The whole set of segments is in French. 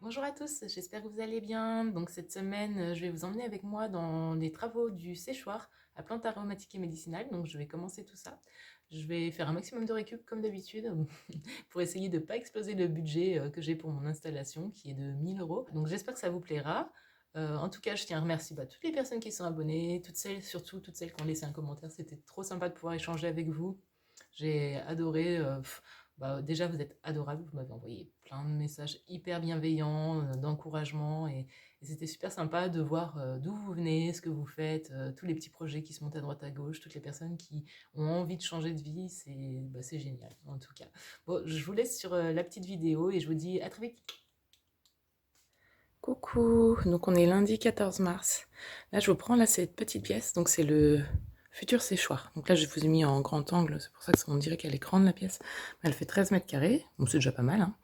Bonjour à tous, j'espère que vous allez bien. Donc cette semaine, je vais vous emmener avec moi dans les travaux du séchoir à plantes aromatiques et médicinales. Donc je vais commencer tout ça. Je vais faire un maximum de récup comme d'habitude pour essayer de ne pas exploser le budget que j'ai pour mon installation qui est de 1 000 euros. Donc j'espère que ça vous plaira. En tout cas, je tiens à remercier toutes les personnes qui sont abonnées, toutes celles, surtout toutes celles qui ont laissé un commentaire. C'était trop sympa de pouvoir échanger avec vous. J'ai adoré. Déjà, vous êtes adorables. Vous m'avez envoyé plein de messages hyper bienveillants, d'encouragement. Et c'était super sympa de voir d'où vous venez, ce que vous faites, tous les petits projets qui se montent à droite à gauche, toutes les personnes qui ont envie de changer de vie. C'est génial, en tout cas. Bon, je vous laisse sur la petite vidéo et je vous dis à très vite. Coucou, donc on est lundi 14 mars. Là, je vous prends cette petite pièce. Donc c'est le futur séchoir. Donc là, je vous ai mis en grand angle, c'est pour ça qu'on dirait qu'elle est grande la pièce. Elle fait 13 mètres carrés, donc c'est déjà pas mal, hein.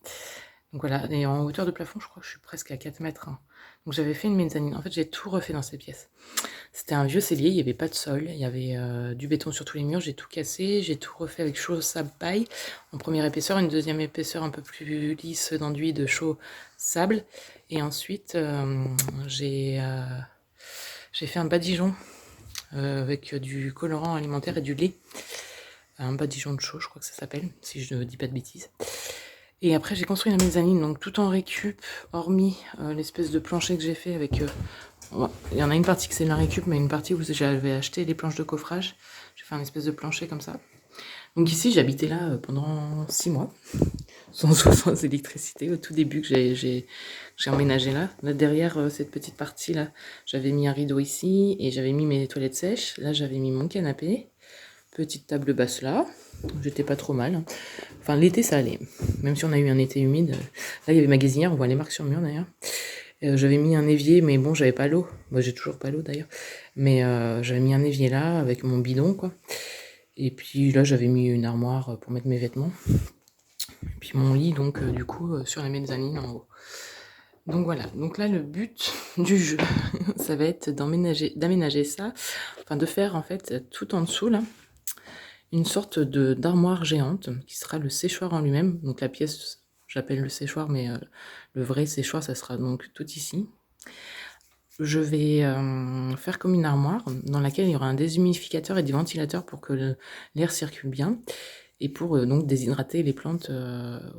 Donc voilà, et en hauteur de plafond, je crois que je suis presque à 4 mètres, hein. Donc j'avais fait une mezzanine. En fait, j'ai tout refait dans cette pièce. C'était un vieux cellier, il n'y avait pas de sol, il y avait du béton sur tous les murs, j'ai tout cassé, j'ai tout refait avec chaux, sable, paille, en première épaisseur, une deuxième épaisseur un peu plus lisse d'enduit de chaux, sable, et ensuite j'ai fait un badigeon avec du colorant alimentaire et du lait, un badigeon de chaux, je crois que ça s'appelle, si je ne dis pas de bêtises. Et après, j'ai construit la mezzanine, donc tout en récup, hormis l'espèce de plancher que j'ai fait avec... il y en a une partie que c'est de la récup, mais une partie où j'avais acheté les planches de coffrage. J'ai fait un espèce de plancher comme ça. Donc ici, j'habitais là pendant 6 mois, sans électricité, au tout début que j'ai emménagé là. Là, derrière cette petite partie-là, j'avais mis un rideau ici, et j'avais mis mes toilettes sèches. Là, j'avais mis mon canapé. Petite table basse là, j'étais pas trop mal. Enfin, l'été ça allait, même si on a eu un été humide. Là, il y avait ma gazinière, on voit les marques sur le mur d'ailleurs. J'avais mis un évier, mais bon, j'avais pas l'eau. Moi, j'ai toujours pas l'eau d'ailleurs. Mais j'avais mis un évier là, avec mon bidon, quoi. Et puis là, j'avais mis une armoire pour mettre mes vêtements. Et puis mon lit, donc, du coup, sur la mezzanine en haut. Donc voilà, donc là le but du jeu, ça va être d'aménager ça, enfin de faire en fait tout en dessous là, une sorte d'armoire géante qui sera le séchoir en lui-même. Donc la pièce, j'appelle le séchoir, mais le vrai séchoir, ça sera donc tout ici. Je vais faire comme une armoire dans laquelle il y aura un déshumidificateur et des ventilateurs pour que l'air circule bien et pour donc déshydrater les plantes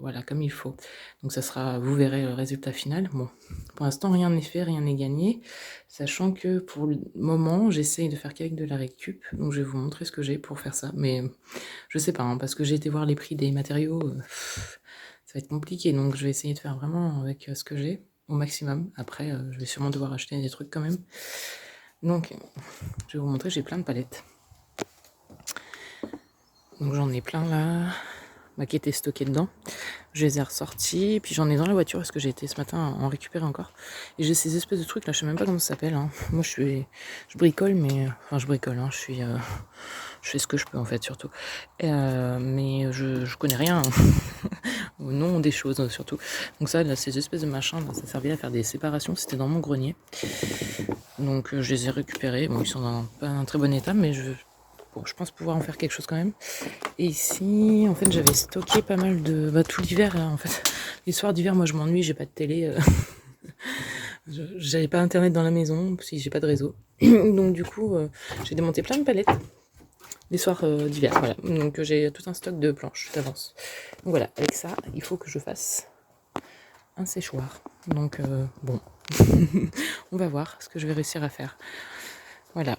voilà, comme il faut. Donc ça sera, vous verrez le résultat final. Bon, pour l'instant, rien n'est fait, rien n'est gagné, sachant que pour le moment, j'essaye de faire qu'avec de la récup, donc je vais vous montrer ce que j'ai pour faire ça, mais je sais pas, hein, parce que j'ai été voir les prix des matériaux, ça va être compliqué, donc je vais essayer de faire vraiment avec ce que j'ai, au maximum. Après, je vais sûrement devoir acheter des trucs quand même. Donc, je vais vous montrer, j'ai plein de palettes. Donc j'en ai plein là, qui étaient stockés dedans. Je les ai ressortis, puis j'en ai dans la voiture parce que j'ai été ce matin en récupérer encore. Et j'ai ces espèces de trucs là, je sais même pas comment ça s'appelle, hein. Moi je bricole, mais enfin je bricole, hein. Je fais ce que je peux en fait surtout. Mais je connais rien au nom des choses surtout. Donc ça, là, ces espèces de machins, là, ça servait à faire des séparations. C'était dans mon grenier. Donc je les ai récupérés. Bon, ils sont dans pas un très bon état, mais je pense pouvoir en faire quelque chose quand même. Et ici, en fait, j'avais stocké pas mal de... tout l'hiver, là, en fait. Les soirs d'hiver, moi, je m'ennuie, j'ai pas de télé. J'avais pas internet dans la maison, si j'ai pas de réseau. Donc, du coup, j'ai démonté plein de palettes. Les soirs d'hiver, voilà. Donc, j'ai tout un stock de planches d'avance. Donc, voilà, avec ça, il faut que je fasse un séchoir. Donc, bon. On va voir ce que je vais réussir à faire. Voilà.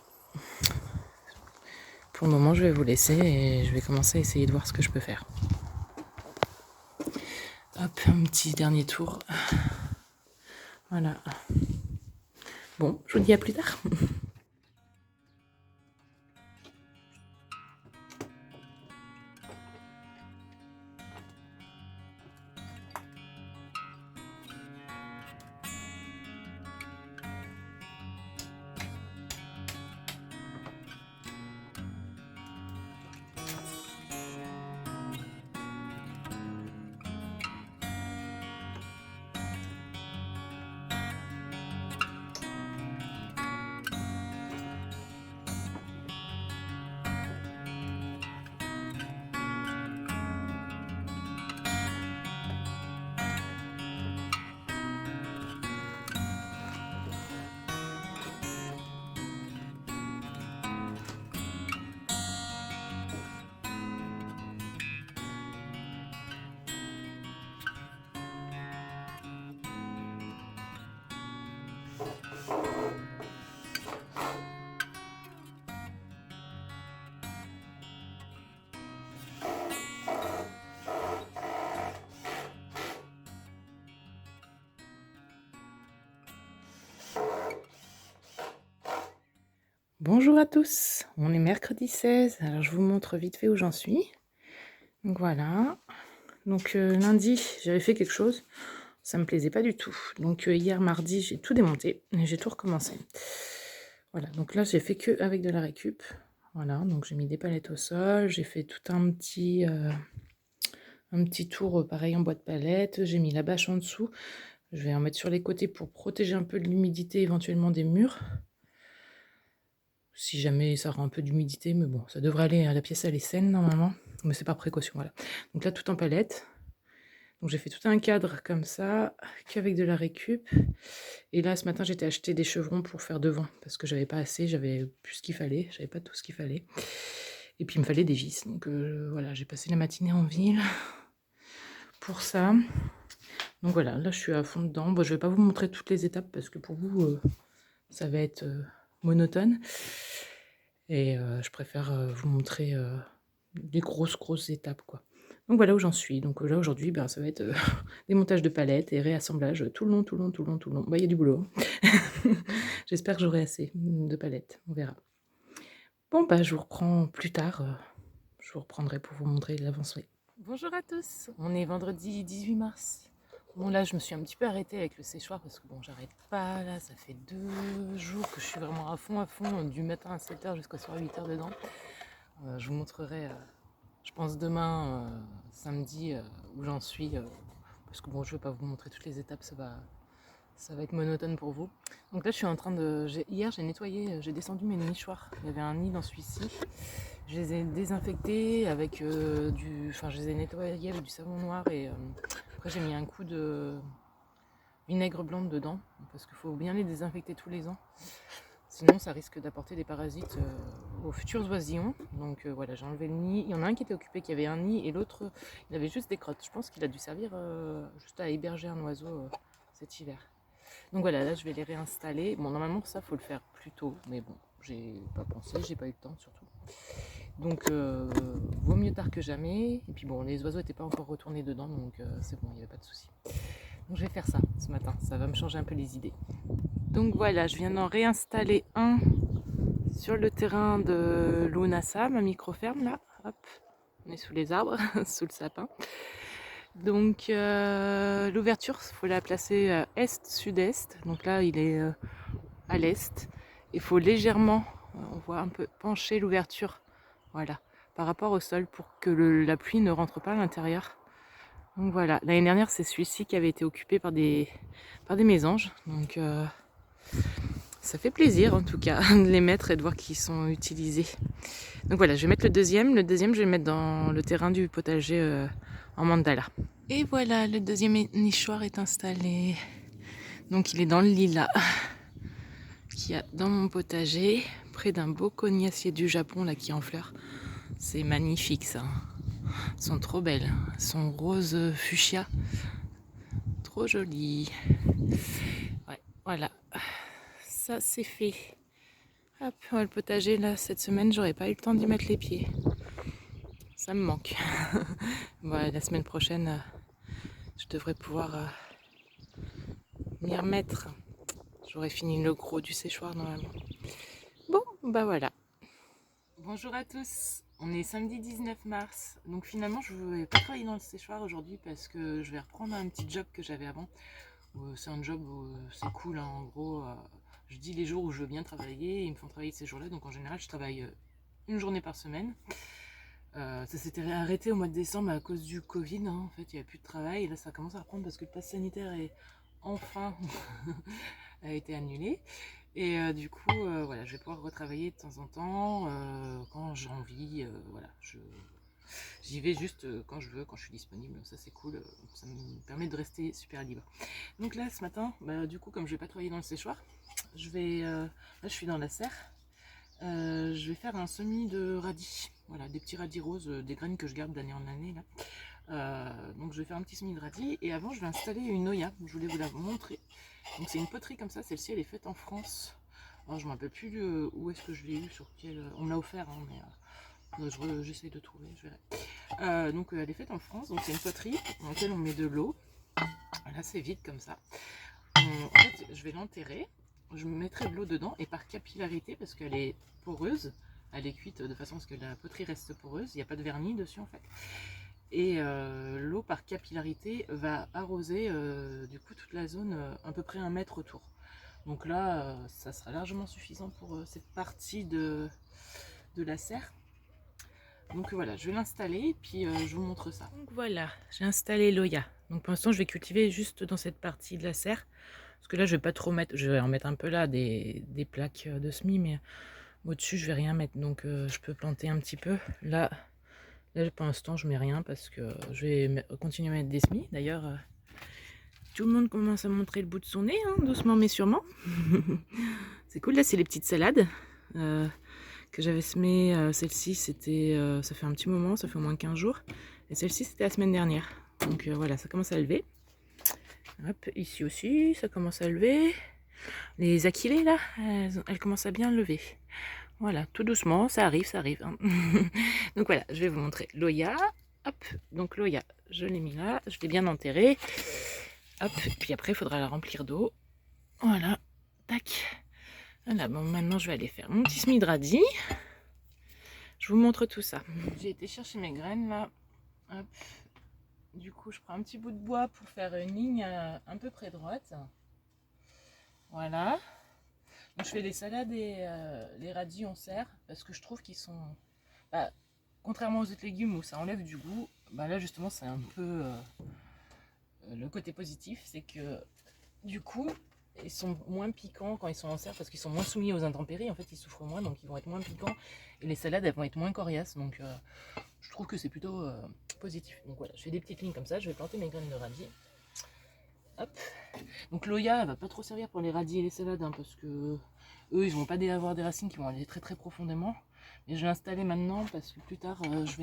Pour le moment, je vais vous laisser et je vais commencer à essayer de voir ce que je peux faire. Hop, un petit dernier tour. Voilà. Bon, je vous dis à plus tard. Bonjour à tous, on est mercredi 16, alors je vous montre vite fait où j'en suis. Donc voilà, donc lundi j'avais fait quelque chose, ça me plaisait pas du tout. Donc hier mardi j'ai tout démonté et j'ai tout recommencé. Voilà, donc là j'ai fait que avec de la récup. Voilà, donc j'ai mis des palettes au sol, j'ai fait tout un petit tour pareil en bois de palette, j'ai mis la bâche en dessous. Je vais en mettre sur les côtés pour protéger un peu de l'humidité éventuellement des murs. Si jamais ça aura un peu d'humidité, mais bon, ça devrait aller, la pièce elle est saine normalement, mais c'est par précaution, voilà. Donc là tout en palette, donc j'ai fait tout un cadre comme ça, qu'avec de la récup, et là ce matin j'étais acheté des chevrons pour faire devant, parce que j'avais pas assez, j'avais plus ce qu'il fallait, j'avais pas tout ce qu'il fallait, et puis il me fallait des vis, donc voilà, j'ai passé la matinée en ville pour ça. Donc voilà, là je suis à fond dedans. Bon, je vais pas vous montrer toutes les étapes, parce que pour vous, ça va être monotone. Et je préfère vous montrer des grosses étapes, quoi. Donc voilà où j'en suis. Donc là aujourd'hui, ben, ça va être démontage de palettes et réassemblage tout le long. Bah, il y a du boulot. J'espère que j'aurai assez de palettes, on verra. Bon, bah, je vous reprends plus tard. Je vous reprendrai pour vous montrer l'avancée. Bonjour à tous, on est vendredi 18 mars. Bon là je me suis un petit peu arrêtée avec le séchoir parce que bon j'arrête pas là, ça fait 2 jours que je suis vraiment à fond, du matin à 7h jusqu'au soir à 8h dedans. Je vous montrerai, je pense demain, samedi, où j'en suis, parce que bon je vais pas vous montrer toutes les étapes, ça va être monotone pour vous. Donc là je suis en train de... Hier j'ai nettoyé, j'ai descendu mes nichoirs, il y avait un nid dans celui-ci. Je les ai désinfectés avec Enfin je les ai nettoyés avec du savon noir et après j'ai mis un coup de vinaigre blanc dedans, parce qu'il faut bien les désinfecter tous les ans. Sinon ça risque d'apporter des parasites aux futurs oisillons. Donc voilà, j'ai enlevé le nid. Il y en a un qui était occupé, qui avait un nid, et l'autre, il avait juste des crottes. Je pense qu'il a dû servir juste à héberger un oiseau cet hiver. Donc voilà, là je vais les réinstaller. Bon, normalement ça faut le faire plus tôt, mais bon, j'ai pas pensé, j'ai pas eu le temps surtout. Donc vaut mieux tard que jamais. Et puis bon, les oiseaux n'étaient pas encore retournés dedans, donc c'est bon, il n'y avait pas de souci. Donc je vais faire ça ce matin, ça va me changer un peu les idées. Donc voilà, je viens d'en réinstaller un sur le terrain de Lunasa, ma micro-ferme là. Hop, on est sous les arbres, sous le sapin. Donc l'ouverture, il faut la placer est-sud-est. Donc là, il est à l'est. Il faut légèrement, on voit un peu pencher l'ouverture, voilà, par rapport au sol pour que la pluie ne rentre pas à l'intérieur. Donc voilà, l'année dernière, c'est celui-ci qui avait été occupé par des mésanges. Donc ça fait plaisir en tout cas de les mettre et de voir qu'ils sont utilisés. Donc voilà, je vais mettre le deuxième. Le deuxième, je vais le mettre dans le terrain du potager en mandala. Et voilà, le deuxième nichoir est installé. Donc il est dans le lilas qu'il y a dans mon potager, près d'un beau cognacier du Japon là qui est en fleurs. C'est magnifique ça. Elles sont trop belles. Elles sont rose fuchsia. Trop jolies. Ouais, voilà. Ça c'est fait. Hop, le potager là, cette semaine, j'aurais pas eu le temps d'y mettre les pieds. Ça me manque. Voilà, la semaine prochaine, je devrais pouvoir m'y remettre. J'aurais fini le gros du séchoir normalement. Bon, bah voilà. Bonjour à tous, on est samedi 19 mars. Donc finalement, je ne vais pas travailler dans le séchoir aujourd'hui parce que je vais reprendre un petit job que j'avais avant. C'est un job où c'est cool, hein. En gros, je dis les jours où je veux bien travailler et ils me font travailler ces jours-là. Donc en général, je travaille une journée par semaine. Ça s'était arrêté au mois de décembre à cause du Covid, hein. En fait, il n'y a plus de travail et là ça commence à reprendre parce que le pass sanitaire est enfin a été annulé. Et du coup, voilà, je vais pouvoir retravailler de temps en temps quand j'ai envie. Voilà, j'y vais juste quand je veux, quand je suis disponible. Ça c'est cool, ça me permet de rester super libre. Donc là, ce matin, bah, du coup, comme je vais pas travailler dans le séchoir, là je suis dans la serre. Je vais faire un semis de radis, voilà, des petits radis roses, des graines que je garde d'année en année là. Donc je vais faire un petit semis de radis et avant je vais installer une Oya. Je voulais vous la montrer. Donc c'est une poterie comme ça, celle-ci elle est faite en France. Alors je ne me rappelle plus où est-ce que je l'ai eu, sur quel... On me l'a offert, hein, mais j'essaye de trouver, je verrai. Donc elle est faite en France, donc c'est une poterie dans laquelle on met de l'eau. Là c'est vide comme ça. En fait je vais l'enterrer, je mettrai de l'eau dedans et par capillarité, parce qu'elle est poreuse, elle est cuite de façon à ce que la poterie reste poreuse, il n'y a pas de vernis dessus en fait. Et l'eau par capillarité va arroser du coup toute la zone à peu près 1 mètre autour. Donc là ça sera largement suffisant pour cette partie de la serre. Donc voilà, je vais l'installer puis je vous montre ça. Donc voilà, j'ai installé l'Oya. Donc pour l'instant je vais cultiver juste dans cette partie de la serre. Parce que là je vais pas trop mettre, je vais en mettre un peu là des plaques de semis, mais au-dessus je vais rien mettre. Donc je peux planter un petit peu. Là pour l'instant je mets rien parce que je vais continuer à mettre des semis. D'ailleurs tout le monde commence à montrer le bout de son nez, hein, doucement mais sûrement. C'est cool, là c'est les petites salades que j'avais semées. Celle-ci c'était, ça fait un petit moment, ça fait au moins 15 jours. Et celle-ci c'était la semaine dernière. Donc voilà, ça commence à lever. Hop, ici aussi ça commence à lever. Les achillées là, elles commencent à bien lever. Voilà, tout doucement, ça arrive, hein. Donc voilà, je vais vous montrer l'Oya. Hop, donc l'Oya, je l'ai mis là, je l'ai bien enterré. Hop, puis après, il faudra la remplir d'eau. Voilà, tac. Voilà, bon, maintenant, je vais aller faire mon petit semis de radis. Je vous montre tout ça. J'ai été chercher mes graines là. Hop. Du coup, je prends un petit bout de bois pour faire une ligne un peu près droite. Voilà. Donc, je fais les salades et les radis en serre parce que je trouve qu'ils sont... Bah, contrairement aux autres légumes où ça enlève du goût, bah là justement c'est un peu le côté positif, c'est que du coup ils sont moins piquants quand ils sont en serre parce qu'ils sont moins soumis aux intempéries, en fait ils souffrent moins donc ils vont être moins piquants et les salades elles vont être moins coriaces, donc je trouve que c'est plutôt positif. Donc voilà, je fais des petites lignes comme ça, je vais planter mes graines de radis. Hop. Donc l'Oya elle va pas trop servir pour les radis et les salades hein, parce que eux ils vont pas avoir des racines qui vont aller très très profondément. Et je vais l'installer maintenant parce que plus tard je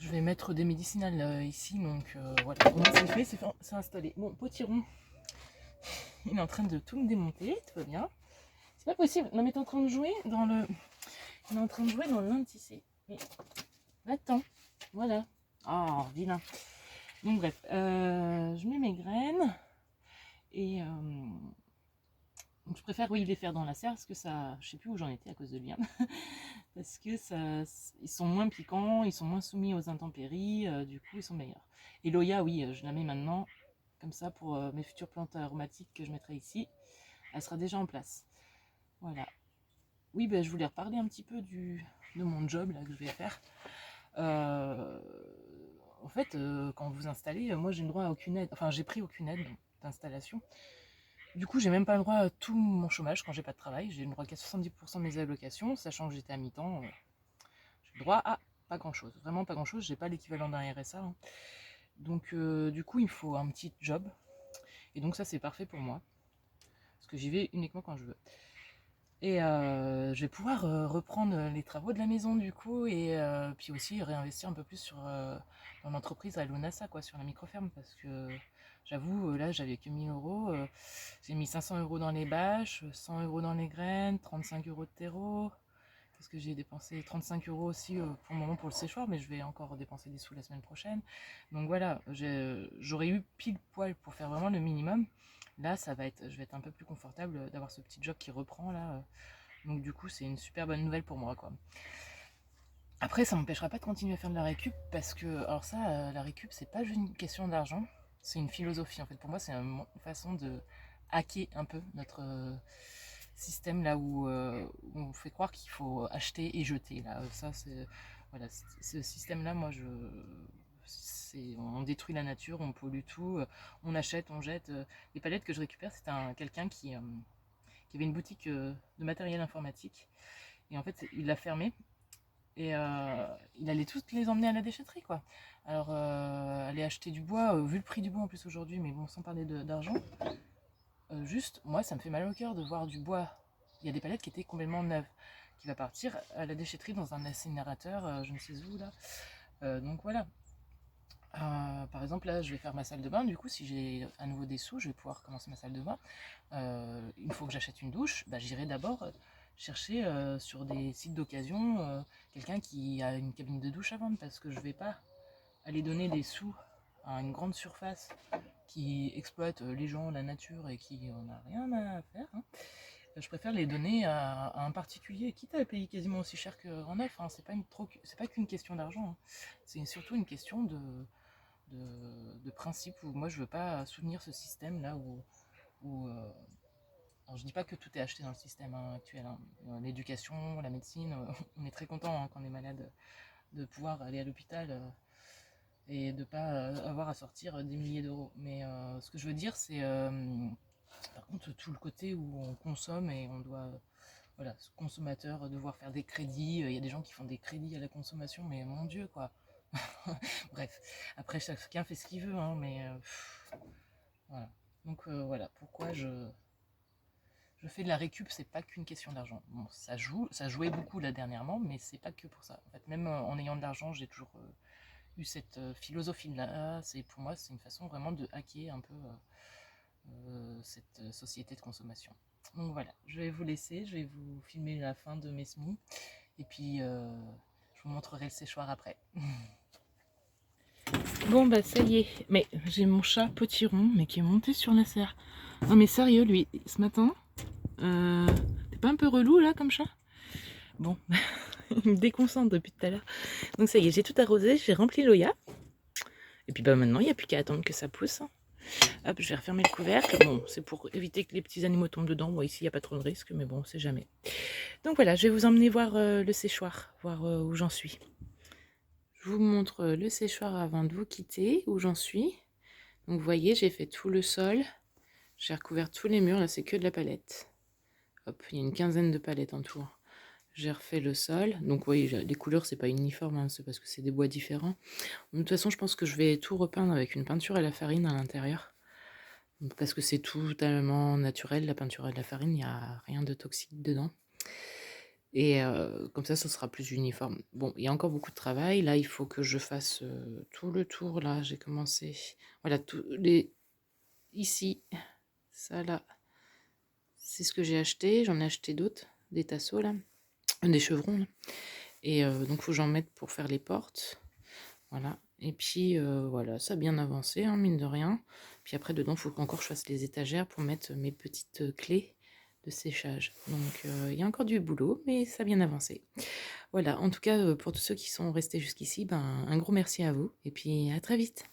vais mettre des médicinales ici, donc voilà. Au moins c'est fait, c'est installé. Bon, potiron, il est en train de tout me démonter, tout va bien. C'est pas possible, non mais t'es en train de jouer dans le... Il est en train de jouer dans le lin tissé. Mais attends, voilà. Oh, vilain. Donc bref, je mets mes graines et... donc je préfère oui les faire dans la serre parce que ça, je sais plus où j'en étais à cause de lien, parce que ça, ils sont moins piquants, ils sont moins soumis aux intempéries, du coup ils sont meilleurs. Et l'Oya oui, je la mets maintenant comme ça pour mes futures plantes aromatiques que je mettrai ici, elle sera déjà en place. Voilà. Oui ben je voulais reparler un petit peu de mon job là que je vais faire. En fait quand vous installez, moi j'ai le droit à aucune aide, enfin j'ai pris aucune aide d'installation. Du coup, j'ai même pas le droit à tout mon chômage quand j'ai pas de travail. J'ai le droit qu'à 70% de mes allocations, sachant que j'étais à mi-temps. J'ai le droit à pas grand-chose. Vraiment pas grand-chose. J'ai pas l'équivalent d'un RSA. Hein. Donc, du coup, il me faut un petit job. Et donc, ça, c'est parfait pour moi. Parce que j'y vais uniquement quand je veux. Et je vais pouvoir reprendre les travaux de la maison, du coup. Et puis aussi réinvestir un peu plus dans l'entreprise à l'ONASA, quoi, sur la microferme. Parce que... J'avoue, là, j'avais que 1000 euros. J'ai mis 500 euros dans les bâches, 100 euros dans les graines, 35 euros de terreau. Parce que j'ai dépensé 35 euros aussi pour le moment pour le séchoir, mais je vais encore dépenser des sous la semaine prochaine. Donc voilà, j'aurais eu pile poil pour faire vraiment le minimum. Là, je vais être un peu plus confortable d'avoir ce petit job qui reprend là. Donc du coup, c'est une super bonne nouvelle pour moi, quoi. Après, ça m'empêchera pas de continuer à faire de la récup parce que, alors ça, la récup, c'est pas juste une question d'argent. C'est une philosophie en fait. Pour moi, c'est une façon de hacker un peu notre système là où on fait croire qu'il faut acheter et jeter. Là, ça, c'est voilà, ce système-là, moi, on détruit la nature, on pollue tout, on achète, on jette. Les palettes que je récupère, c'est quelqu'un qui avait une boutique de matériel informatique et en fait, il l'a fermé. Et il allait toutes les emmener à la déchetterie, quoi. Alors, aller acheter du bois, vu le prix du bois en plus aujourd'hui, mais bon, sans parler d'argent, juste, moi, ça me fait mal au cœur de voir du bois. Il y a des palettes qui étaient complètement neuves, qui va partir à la déchetterie dans un incinérateur, je ne sais où, là. Donc voilà. Par exemple, là, je vais faire ma salle de bain. Du coup, si j'ai à nouveau des sous, je vais pouvoir commencer ma salle de bain. Il faut que j'achète une douche. Bah, j'irai d'abord chercher sur des sites d'occasion quelqu'un qui a une cabine de douche à vendre, parce que je vais pas aller donner des sous à une grande surface qui exploite les gens, la nature et qui en a rien à faire, hein. Je préfère les donner à un particulier, quitte à le payer quasiment aussi cher qu'en neuf, hein. C'est pas qu'une question d'argent, hein. C'est surtout une question de principe, où moi je veux pas soutenir ce système là où alors je dis pas que tout est acheté dans le système actuel, hein. L'éducation, la médecine, on est très content, hein, quand on est malade de pouvoir aller à l'hôpital et de pas avoir à sortir des milliers d'euros. Mais ce que je veux dire, c'est par contre tout le côté où on consomme et on doit, voilà, ce consommateur devoir faire des crédits. Il y a des gens qui font des crédits à la consommation, mais mon Dieu, quoi. Bref, après chacun fait ce qu'il veut, hein, mais voilà. Donc voilà, pourquoi je fais de la récup, c'est pas qu'une question d'argent. Bon, ça jouait beaucoup là dernièrement, mais c'est pas que pour ça. En fait, même en ayant de l'argent, j'ai toujours eu cette philosophie-là. Pour moi, c'est une façon vraiment de hacker un peu cette société de consommation. Donc voilà, je vais vous laisser, je vais vous filmer la fin de mes semis, et puis je vous montrerai le séchoir après. Bon bah ça y est, mais j'ai mon chat potiron, mais qui est monté sur la serre. Non mais sérieux lui, ce matin, t'es pas un peu relou là comme chat? Bon, il me déconcentre depuis tout à l'heure. Donc ça y est, j'ai tout arrosé, j'ai rempli l'Oya. Et puis bah maintenant, il n'y a plus qu'à attendre que ça pousse. Hop, je vais refermer le couvercle. Bon, c'est pour éviter que les petits animaux tombent dedans. Bon, ici, il n'y a pas trop de risque, mais bon, on sait jamais. Donc voilà, je vais vous emmener voir le séchoir, voir où j'en suis. Je vous montre le séchoir avant de vous quitter, où j'en suis. Donc vous voyez, j'ai fait tout le sol. J'ai recouvert tous les murs, là c'est que de la palette. Hop, il y a une quinzaine de palettes en tout. J'ai refait le sol. Donc vous voyez, les couleurs c'est pas uniforme, hein, c'est parce que c'est des bois différents. De toute façon, je pense que je vais tout repeindre avec une peinture à la farine à l'intérieur. Parce que c'est totalement naturel, la peinture à la farine, il n'y a rien de toxique dedans. Et comme ça, ce sera plus uniforme. Bon, il y a encore beaucoup de travail. Là, il faut que je fasse tout le tour. Là, j'ai commencé. Voilà, tous les. Ici, ça là, c'est ce que j'ai acheté. J'en ai acheté d'autres, des tasseaux là, des chevrons là. Et donc, il faut que j'en mette pour faire les portes. Voilà. Et puis, voilà, ça a bien avancé, hein, mine de rien. Puis après, dedans, il faut qu'encore je fasse les étagères pour mettre mes petites clés de séchage. Donc, il y a encore du boulot, mais ça a bien avancé. Voilà, en tout cas, pour tous ceux qui sont restés jusqu'ici, ben, un gros merci à vous. Et puis, à très vite.